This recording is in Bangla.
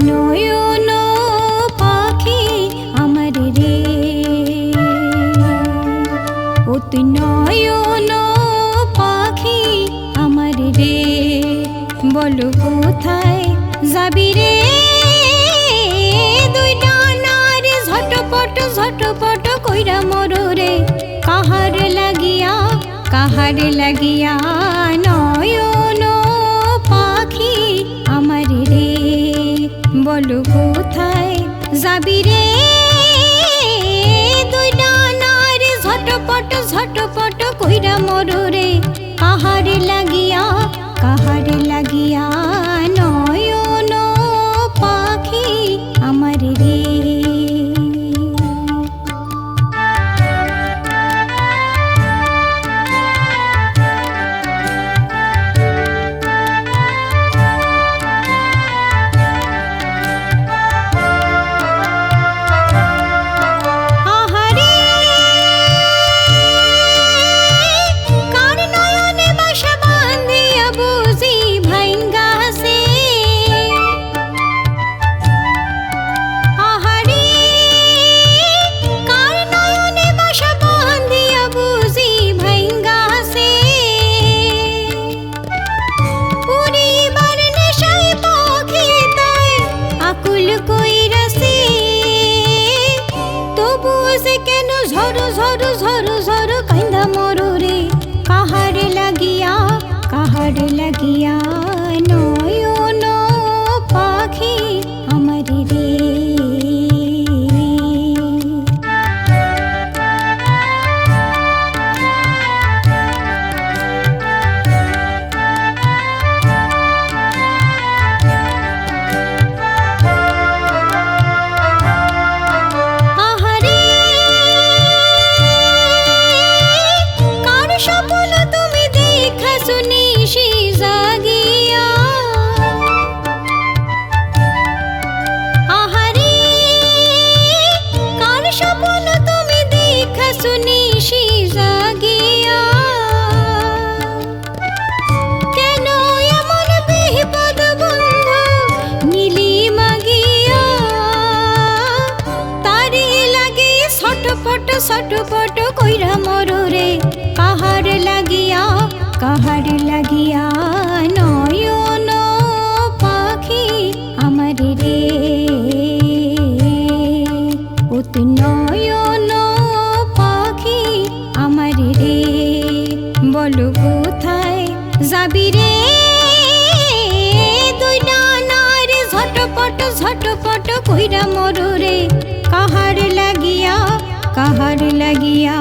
নয়ন পাখি আমার রে, ও তুই নয়ন পাখি আমার রে, বলো কোথায় যাবি রে? দুই ডানার ঝটপট ঝটপট কইরা মরো রে, কাহার লাগিয়া কাহার লাগিয়া? নয়ন পাখি আমার রে, বলো কোথায় যাবি রে? দুই ডানার ঝটপট ঝটপট কইরা মরো রে, কাহার লাগিয়া কাহার লাগিয়া? নয়ন পাখি আমার রে। ঝরো ঝরো ঝরো ঝরো কান্দা মরো রে, কাহার লাগিয়া কাহার লাগিয়া? নয়ন পাখি আমার রে। ছটপট কইরা মরো রে, কাহার লাগিয়া কাহার লাগিয়া? নয়ন পাখি আমার রে, ও তুই নয়ন পাখি আমার রে, বলো কোথায় যাবি রে? দুই ডানার ঝটপট ঝটপট কইরা মরো রে, কাহার লাগিয়া কাহার লাগিয়া?